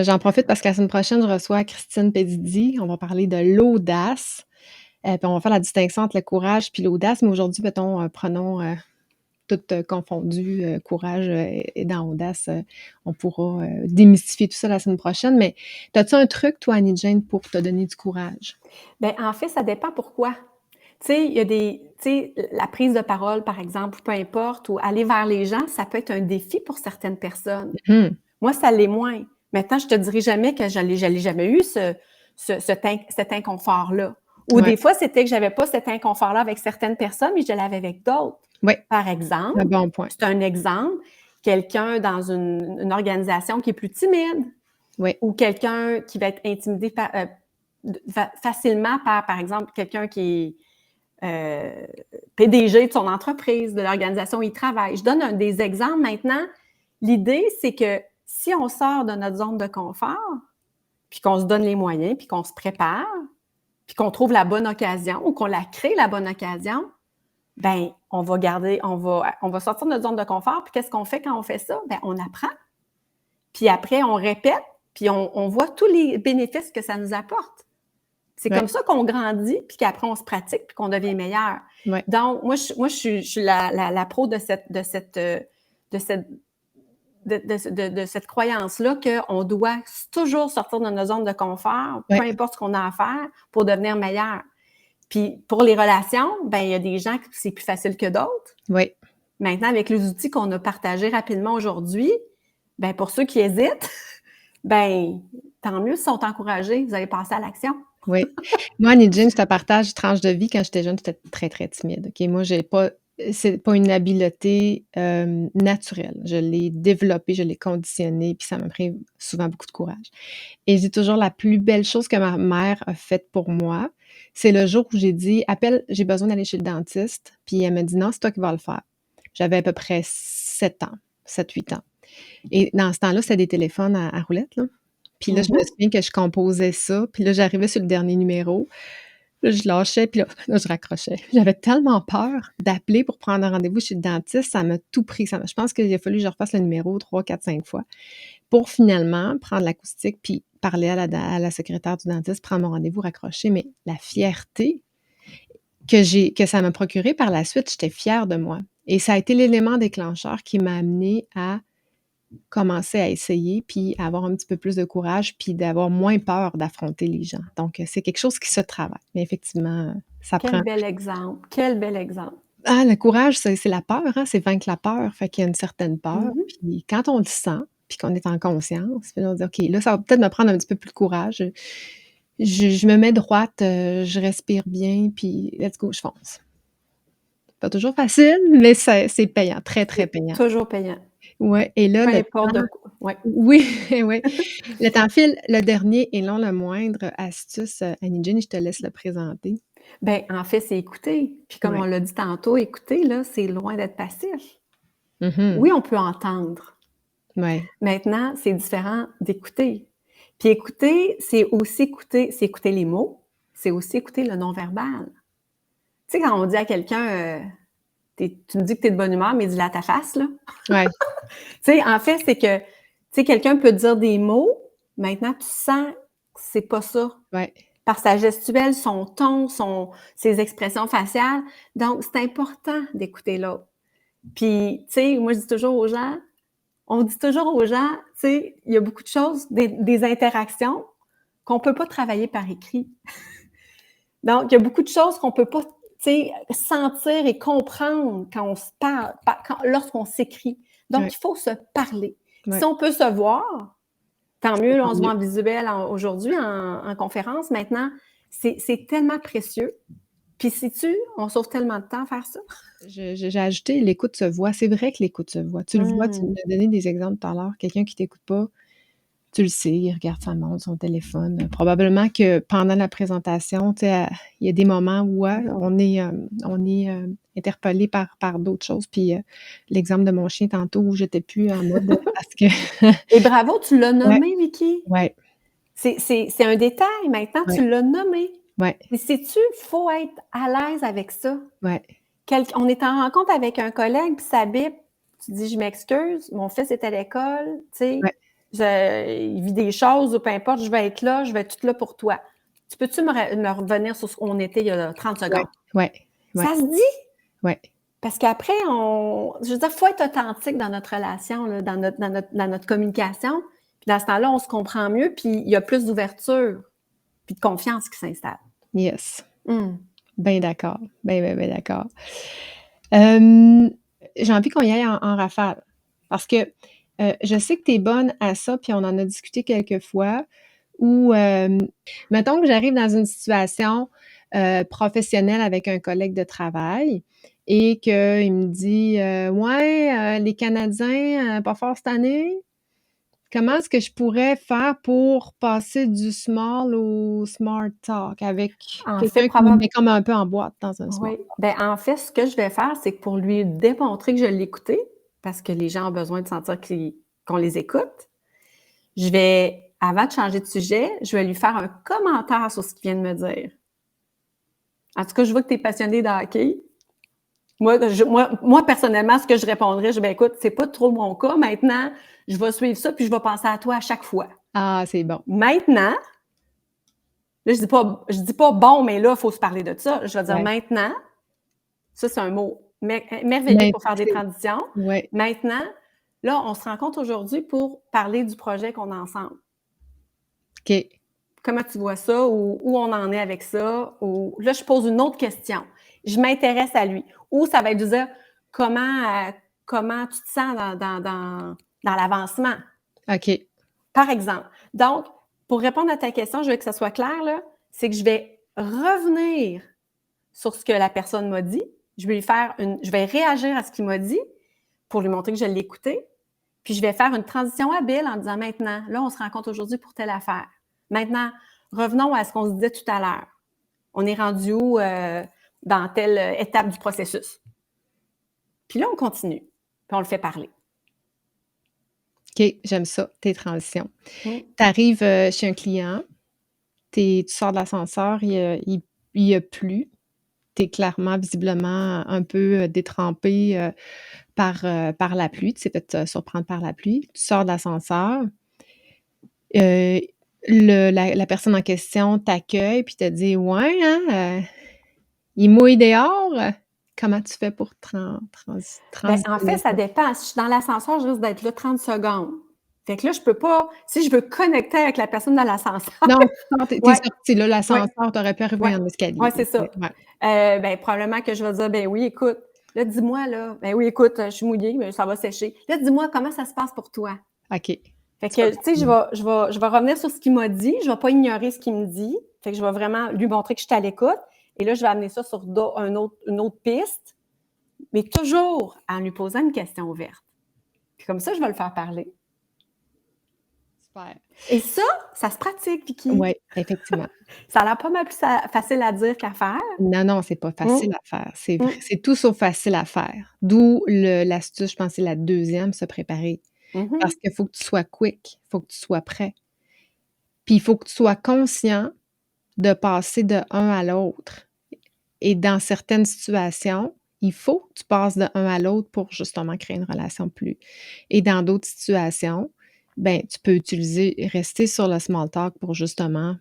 [SPEAKER 1] j'en profite parce que la semaine prochaine, je reçois Christine Pedidi. On va parler de l'audace, puis on va faire la distinction entre le courage puis l'audace, mais aujourd'hui, mettons, prenons, tout, confondu, courage, et dans audace, on pourra, démystifier tout ça la semaine prochaine, mais as-tu un truc, toi, Annie-Jane, pour te donner du courage?
[SPEAKER 2] Ben, en fait, ça dépend pourquoi. Tu sais, il y a tu sais, la prise de parole, par exemple, ou peu importe, ou aller vers les gens, ça peut être un défi pour certaines personnes.
[SPEAKER 1] Mmh.
[SPEAKER 2] Moi, ça l'est moins. Maintenant, je te dirai jamais que je l'ai jamais eu cet inconfort-là. Ou
[SPEAKER 1] Ouais,
[SPEAKER 2] des fois, c'était que j'avais pas cet inconfort-là avec certaines personnes, mais je l'avais avec d'autres.
[SPEAKER 1] ouais,
[SPEAKER 2] Par exemple,
[SPEAKER 1] un bon point.
[SPEAKER 2] c'est un exemple, quelqu'un dans une organisation qui est plus timide
[SPEAKER 1] Ouais,
[SPEAKER 2] ou quelqu'un qui va être intimidé facilement par exemple, quelqu'un qui est PDG de son entreprise, de l'organisation où il travaille. Je donne des exemples maintenant. L'idée, c'est que si on sort de notre zone de confort, puis qu'on se donne les moyens, puis qu'on se prépare, puis qu'on trouve la bonne occasion ou qu'on la crée la bonne occasion, ben on va sortir de notre zone de confort. Puis qu'est-ce qu'on fait quand on fait ça? Ben on apprend. Puis après, on répète, puis on voit tous les bénéfices que ça nous apporte. C'est
[SPEAKER 1] ouais,
[SPEAKER 2] comme ça qu'on grandit, puis qu'après on se pratique, puis qu'on devient meilleur.
[SPEAKER 1] ouais,
[SPEAKER 2] Donc, moi, je suis la pro de cette croyance-là qu'on doit toujours sortir de notre zone de confort, peu
[SPEAKER 1] ouais,
[SPEAKER 2] importe ce qu'on a à faire, pour devenir meilleur. Puis pour les relations, ben il y a des gens que c'est plus facile que d'autres.
[SPEAKER 1] ouais,
[SPEAKER 2] Maintenant, avec les outils qu'on a partagés rapidement aujourd'hui, ben pour ceux qui hésitent, Ben, tant mieux s'ils sont encouragés, vous allez passer à l'action.
[SPEAKER 1] Oui. Moi, Nidjin, je te partage tranche de vie. Quand j'étais jeune, j'étais très, très timide. OK? Moi, c'est pas une habileté naturelle. Je l'ai développée, je l'ai conditionnée, puis ça m'a pris souvent beaucoup de courage. Et j'ai toujours la plus belle chose que ma mère a faite pour moi, c'est le jour où j'ai dit: «Appelle, j'ai besoin d'aller chez le dentiste». Puis elle m'a dit: «Non, c'est toi qui vas le faire». J'avais à peu près 7 ans, 7-8 ans. Et dans ce temps-là, c'était des téléphones à roulettes, là. Puis là, je me
[SPEAKER 2] Mhm.
[SPEAKER 1] souviens que je composais ça, puis là, j'arrivais sur le dernier numéro, là, je lâchais, puis là, je raccrochais. J'avais tellement peur d'appeler pour prendre un rendez-vous chez le dentiste, ça m'a tout pris. Je pense qu'il a fallu que je refasse le numéro 3, 4, 5 fois pour finalement prendre l'acoustique puis parler à la secrétaire du dentiste, prendre mon rendez-vous, raccrocher. Mais la fierté que ça m'a procurée par la suite, j'étais fière de moi. Et ça a été l'élément déclencheur qui m'a amenée à commencer à essayer, puis à avoir un petit peu plus de courage, puis d'avoir moins peur d'affronter les gens. Donc, c'est quelque chose qui se travaille. Mais effectivement, ça
[SPEAKER 2] Quel
[SPEAKER 1] prend.
[SPEAKER 2] bel exemple, quel bel exemple.
[SPEAKER 1] Ah, le courage, c'est la peur, hein, c'est vaincre la peur. Fait qu'il y a une certaine peur.
[SPEAKER 2] Mhm.
[SPEAKER 1] Puis quand on le sent, puis qu'on est en conscience, puis on dit, OK, là, ça va peut-être me prendre un petit peu plus de courage. Je me mets droite, je respire bien, puis let's go, je fonce. Pas toujours facile, mais c'est payant, très, très
[SPEAKER 2] C'est
[SPEAKER 1] payant.
[SPEAKER 2] toujours payant,
[SPEAKER 1] Ouais, et là,
[SPEAKER 2] peu
[SPEAKER 1] le
[SPEAKER 2] importe de
[SPEAKER 1] temps.
[SPEAKER 2] quoi. Ouais.
[SPEAKER 1] Oui, oui. Le temps file. Le dernier et non le moindre astuce, Annie Jean, je te laisse le présenter.
[SPEAKER 2] Ben, en fait, c'est écouter. Puis comme on
[SPEAKER 1] Ouais.
[SPEAKER 2] l'a dit tantôt, écouter, là, c'est loin d'être passif.
[SPEAKER 1] Mhm.
[SPEAKER 2] Oui, on peut entendre.
[SPEAKER 1] Ouais.
[SPEAKER 2] Maintenant, c'est différent d'écouter. Puis écouter, c'est écouter les mots, c'est aussi écouter le non-verbal. Tu sais, quand on dit à quelqu'un, tu me dis que tu es de bonne humeur, mais dis-le à ta face, là.
[SPEAKER 1] Ouais.
[SPEAKER 2] Tu sais, en fait, c'est que, tu sais, quelqu'un peut dire des mots, maintenant, tu sens que c'est pas ça.
[SPEAKER 1] Ouais.
[SPEAKER 2] Par sa gestuelle, son ton, ses expressions faciales. Donc, c'est important d'écouter l'autre. Puis, tu sais, moi, je dis toujours aux gens, on dit toujours aux gens, tu sais, il y a beaucoup de choses, des interactions qu'on peut pas travailler par écrit. Donc, il y a beaucoup de choses qu'on peut pas, tu sais, sentir et comprendre quand on se parle, lorsqu'on s'écrit. Donc,
[SPEAKER 1] Ouais.
[SPEAKER 2] il faut se parler. Si
[SPEAKER 1] Ouais.
[SPEAKER 2] on peut se voir, tant
[SPEAKER 1] C'est
[SPEAKER 2] mieux, là, on
[SPEAKER 1] encore
[SPEAKER 2] se voit
[SPEAKER 1] mieux.
[SPEAKER 2] en visuel aujourd'hui, en conférence. Maintenant, c'est tellement précieux. Puis, sais-tu, on sauve tellement de temps à faire ça.
[SPEAKER 1] J'ai ajouté l'écoute se voit. C'est vrai que l'écoute se voit. Tu le vois, tu nous as donné des exemples tout à l'heure. Quelqu'un qui t'écoute pas, tu le sais, il regarde sa montre, son téléphone. Probablement que pendant la présentation, tu sais, il y a des moments où on est interpellé par d'autres choses. Puis l'exemple de mon chien tantôt où j'étais plus en mode parce que
[SPEAKER 2] Et bravo, tu l'as
[SPEAKER 1] ouais,
[SPEAKER 2] nommé, Vicky.
[SPEAKER 1] ouais,
[SPEAKER 2] C'est un détail. Maintenant,
[SPEAKER 1] ouais,
[SPEAKER 2] tu l'as nommé.
[SPEAKER 1] ouais,
[SPEAKER 2] Mais sais-tu, il faut être à l'aise avec ça.
[SPEAKER 1] ouais,
[SPEAKER 2] On est en rencontre avec un collègue, puis ça bip. Tu dis, je m'excuse, mon fils est à l'école, tu sais,
[SPEAKER 1] ouais,
[SPEAKER 2] il vit des choses, ou peu importe, je vais être là, je vais être toute là pour toi. Tu peux-tu me revenir sur ce qu'on était il y a 30
[SPEAKER 1] ouais,
[SPEAKER 2] secondes?
[SPEAKER 1] ouais, ouais,
[SPEAKER 2] Ça se dit?
[SPEAKER 1] ouais.
[SPEAKER 2] Parce qu'après, je veux dire, il faut être authentique dans notre relation, là, dans notre communication. Puis dans ce temps-là, on se comprend mieux, puis il y a plus d'ouverture, puis de confiance qui s'installe.
[SPEAKER 1] Yes.
[SPEAKER 2] Hum.
[SPEAKER 1] Bien d'accord. Ben d'accord. Euh, j'ai envie qu'on y aille en rafale. Parce que je sais que tu es bonne à ça, puis on en a discuté quelques fois, où, mettons que j'arrive dans une situation professionnelle avec un collègue de travail et qu'il me dit ouais, les Canadiens, pas fort cette année. Comment est-ce que je pourrais faire pour passer du small au smart talk avec
[SPEAKER 2] En fait,
[SPEAKER 1] quelqu'un qui me met comme un peu en boîte dans un small
[SPEAKER 2] oui.
[SPEAKER 1] talk?
[SPEAKER 2] Ben, en fait, ce que je vais faire, c'est que pour lui démontrer que je l'ai écouté, parce que les gens ont besoin de sentir qu'on les écoute, je vais, avant de changer de sujet, je vais lui faire un commentaire sur ce qu'il vient de me dire. En tout cas, je vois que tu es passionné de hockey. Moi, personnellement, ce que je répondrais, je vais, écoute, c'est pas trop mon cas. Maintenant, je vais suivre ça, puis je vais penser à toi à chaque fois.
[SPEAKER 1] Ah, c'est bon.
[SPEAKER 2] Maintenant, là, je dis pas bon, mais là, il faut se parler de ça. Je vais dire
[SPEAKER 1] Ouais.
[SPEAKER 2] maintenant, ça, c'est un mot merveilleux
[SPEAKER 1] Mais
[SPEAKER 2] pour faire des transitions.
[SPEAKER 1] ouais.
[SPEAKER 2] Maintenant, là, on se rencontre aujourd'hui pour parler du projet qu'on a ensemble.
[SPEAKER 1] OK.
[SPEAKER 2] Comment tu vois ça? Ou où on en est avec ça? Ou là, je pose une autre question. Je m'intéresse à lui. Ou ça va être de dire comment tu te sens dans l'avancement.
[SPEAKER 1] OK.
[SPEAKER 2] Par exemple. Donc, pour répondre à ta question, je veux que ça soit clair, là, c'est que je vais revenir sur ce que la personne m'a dit. Je vais réagir à ce qu'il m'a dit pour lui montrer que je l'ai écouté. Puis je vais faire une transition habile en disant maintenant, là, on se rencontre aujourd'hui pour telle affaire. Maintenant, revenons à ce qu'on se disait tout à l'heure. On est rendu où dans telle étape du processus? Puis là, on continue. Puis on le fait parler.
[SPEAKER 1] OK, j'aime ça, tes transitions. Tu arrives chez un client, tu sors de l'ascenseur, il y a plu. Tu es clairement, visiblement, un peu détrempé par la pluie. Tu t'es fait surprendre par la pluie. Tu sors de l'ascenseur. La personne en question t'accueille puis te dit ouais, hein, il mouille dehors. Comment tu fais pour
[SPEAKER 2] En fait, ça dépend. Si je suis dans l'ascenseur, je risque d'être là 30 secondes. Fait que là, je peux pas. Si je veux connecter avec la personne dans l'ascenseur.
[SPEAKER 1] Non, t'es sorti, là, l'ascenseur, t'aurais pu arriver en escalier.
[SPEAKER 2] Oui, c'est ça. Probablement que je vais dire, ben oui, écoute, là, dis-moi, là, ben oui, écoute, je suis mouillée, mais ça va sécher. Là, dis-moi, comment ça se passe pour toi?
[SPEAKER 1] OK.
[SPEAKER 2] Fait que, tu sais, je vais revenir sur ce qu'il m'a dit. Je vais pas ignorer ce qu'il me dit. Fait que je vais vraiment lui montrer que je suis à l'écoute. Et là, je vais amener ça sur une autre piste, mais toujours en lui posant une question ouverte. Puis comme ça, je vais le faire parler.
[SPEAKER 1] Super.
[SPEAKER 2] Et ça se pratique, Vicky.
[SPEAKER 1] Oui, effectivement.
[SPEAKER 2] Ça a l'air pas mal plus facile à dire qu'à faire.
[SPEAKER 1] Non, c'est pas facile à faire. C'est tout sauf facile à faire. D'où l'astuce, je pense, c'est la deuxième, se préparer. Parce qu'il faut que tu sois quick, il faut que tu sois prêt. Puis il faut que tu sois conscient de passer de un à l'autre. Et dans certaines situations, il faut que tu passes de un à l'autre pour justement créer une relation plus. Et dans d'autres situations, ben tu peux rester sur le small talk pour justement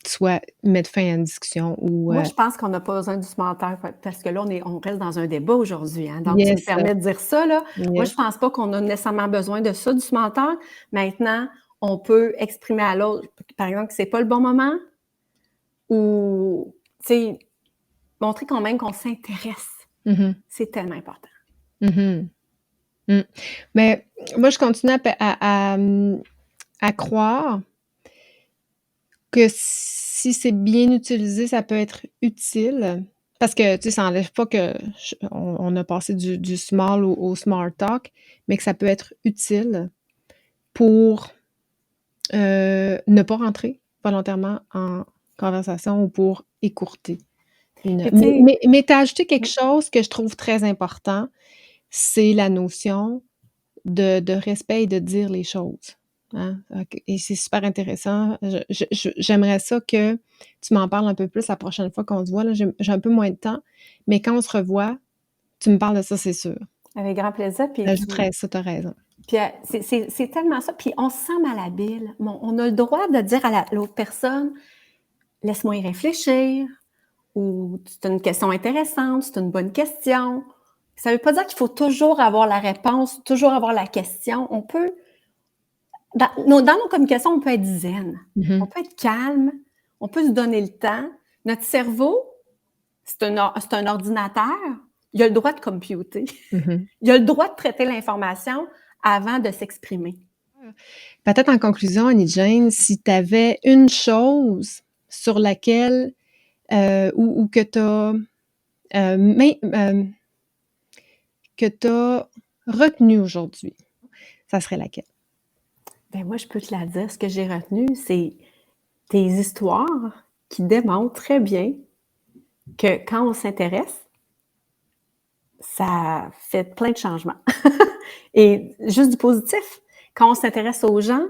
[SPEAKER 1] soit mettre fin à une discussion ou...
[SPEAKER 2] Moi, je pense qu'on n'a pas besoin du small talk parce que là, on reste dans un débat aujourd'hui. Hein? Donc,
[SPEAKER 1] Yes.
[SPEAKER 2] tu me permets de dire ça, là.
[SPEAKER 1] Yes.
[SPEAKER 2] Moi, je pense pas qu'on a nécessairement besoin de ça, du small talk. Maintenant, on peut exprimer à l'autre, par exemple, que c'est pas le bon moment ou, tu sais, montrer quand même qu'on s'intéresse. C'est tellement important.
[SPEAKER 1] Mais moi, je continue à croire que si c'est bien utilisé, ça peut être utile. Parce que, tu sais, ça n'enlève pas qu'on a passé du small au smart talk, mais que ça peut être utile pour ne pas rentrer volontairement en conversation ou pour écourter. Mais tu as ajouté quelque chose que je trouve très important, c'est la notion de respect et de dire les choses. Hein? Et c'est super intéressant. J'aimerais ça que tu m'en parles un peu plus la prochaine fois qu'on se voit. Là, j'ai un peu moins de temps, mais quand on se revoit, tu me parles de ça, c'est sûr.
[SPEAKER 2] Avec grand plaisir.
[SPEAKER 1] J'ajouterais ça, tu as raison.
[SPEAKER 2] Puis c'est tellement ça. Puis on se sent malhabile. Bon, on a le droit de dire à l'autre personne, laisse-moi y réfléchir, ou c'est une question intéressante, c'est une bonne question. Ça ne veut pas dire qu'il faut toujours avoir la réponse, toujours avoir la question. On peut, dans nos communications, on peut être zen, on peut être calme, on peut se donner le temps. Notre cerveau, c'est un ordinateur, il a le droit de computer. Il a le droit de traiter l'information avant de s'exprimer.
[SPEAKER 1] Peut-être en conclusion, Annie-Jane, si tu avais une chose sur laquelle ou que tu as retenu aujourd'hui, ça serait laquelle?
[SPEAKER 2] Ben moi, je peux te la dire. Ce que j'ai retenu, c'est tes histoires qui démontrent très bien que quand on s'intéresse, ça fait plein de changements. Et juste du positif. Quand on s'intéresse aux gens,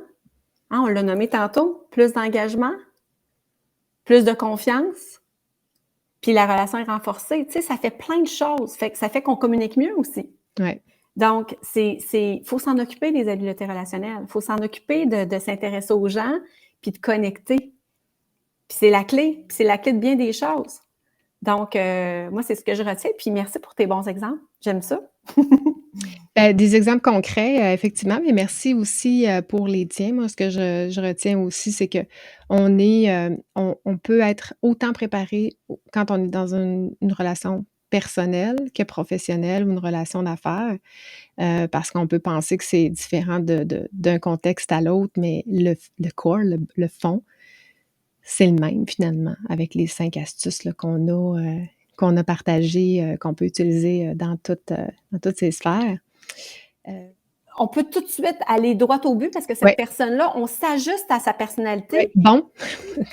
[SPEAKER 2] hein, on l'a nommé tantôt, plus d'engagement, plus de confiance, puis la relation est renforcée. Tu sais, ça fait plein de choses. Ça fait qu'on communique mieux aussi.
[SPEAKER 1] Ouais.
[SPEAKER 2] Donc, faut s'en occuper des habiletés relationnelles. Il faut s'en occuper de s'intéresser aux gens, puis de connecter. Puis c'est la clé. Puis c'est la clé de bien des choses. Donc, moi, c'est ce que je retiens. Puis merci pour tes bons exemples. J'aime ça.
[SPEAKER 1] Des exemples concrets, effectivement, mais merci aussi pour les tiens. Moi, ce que je retiens aussi, c'est que on peut être autant préparé quand on est dans une relation personnelle que professionnelle ou une relation d'affaires, parce qu'on peut penser que c'est différent d'un contexte à l'autre, mais le core, le fond, c'est le même finalement avec les 5 astuces là, qu'on a partagées, qu'on peut utiliser, dans toutes ces sphères.
[SPEAKER 2] On peut tout de suite aller droit au but parce que cette
[SPEAKER 1] Ouais.
[SPEAKER 2] personne-là, on s'ajuste à sa personnalité.
[SPEAKER 1] Ouais, bon.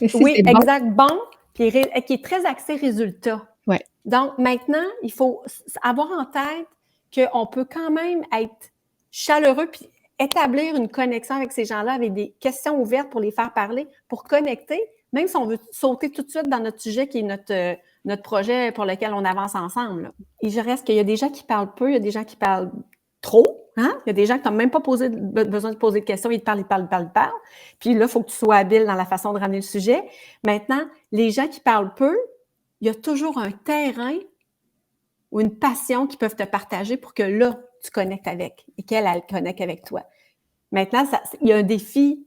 [SPEAKER 1] Si
[SPEAKER 2] Oui,
[SPEAKER 1] c'est bon.
[SPEAKER 2] exact, bon, puis qui est très axé résultat.
[SPEAKER 1] Ouais.
[SPEAKER 2] Donc, maintenant, il faut avoir en tête qu'on peut quand même être chaleureux puis établir une connexion avec ces gens-là, avec des questions ouvertes pour les faire parler, pour connecter, même si on veut sauter tout de suite dans notre sujet qui est notre projet pour lequel on avance ensemble. Là. Et je reste qu'il y a des gens qui parlent peu, il y a des gens qui parlent trop. Hein? Il y a des gens qui n'ont même pas besoin de poser de questions, ils parlent. Puis là, il faut que tu sois habile dans la façon de ramener le sujet. Maintenant, les gens qui parlent peu, il y a toujours un terrain ou une passion qu'ils peuvent te partager pour que là, tu connectes avec et qu'elle connecte avec toi. Maintenant, il y a un défi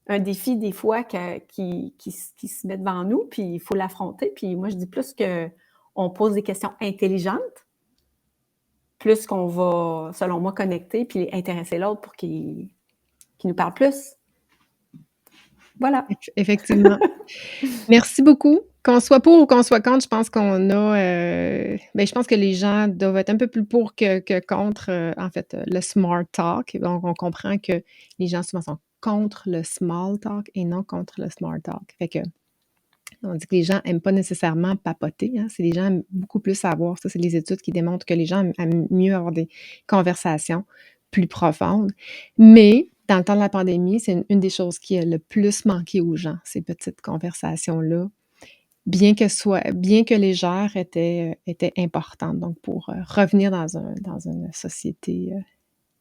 [SPEAKER 2] des fois qui se met devant nous, puis il faut l'affronter. Puis moi, je dis plus qu'on pose des questions intelligentes, plus qu'on va, selon moi, connecter puis intéresser l'autre pour qu'il nous parle plus. Voilà.
[SPEAKER 1] Effectivement. Merci beaucoup. Qu'on soit pour ou qu'on soit contre, je pense qu'on a, je pense que les gens doivent être un peu plus pour que contre, en fait, le smart talk. Donc, on comprend que les gens souvent sont contre le small talk et non contre le smart talk. Fait que, on dit que les gens aiment pas nécessairement papoter, hein. C'est les gens aiment beaucoup plus savoir. Ça, c'est les études qui démontrent que les gens aiment mieux avoir des conversations plus profondes. Mais dans le temps de la pandémie, c'est une des choses qui a le plus manqué aux gens, ces petites conversations-là. Bien que légères, étaient importantes, donc pour revenir dans une société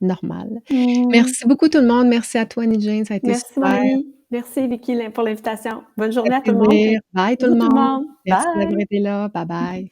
[SPEAKER 1] normale. Merci beaucoup tout le monde. Merci à toi, Annie-Jane, ça a été
[SPEAKER 2] Merci, mon
[SPEAKER 1] super.
[SPEAKER 2] amie. Merci, Vicky, pour l'invitation. Bonne
[SPEAKER 1] Ça
[SPEAKER 2] journée
[SPEAKER 1] fait
[SPEAKER 2] à tout le monde.
[SPEAKER 1] plaisir. Bye tout le
[SPEAKER 2] Bisous tout le
[SPEAKER 1] monde.
[SPEAKER 2] monde.
[SPEAKER 1] Merci d'avoir
[SPEAKER 2] Bye.
[SPEAKER 1] été là. Bye bye.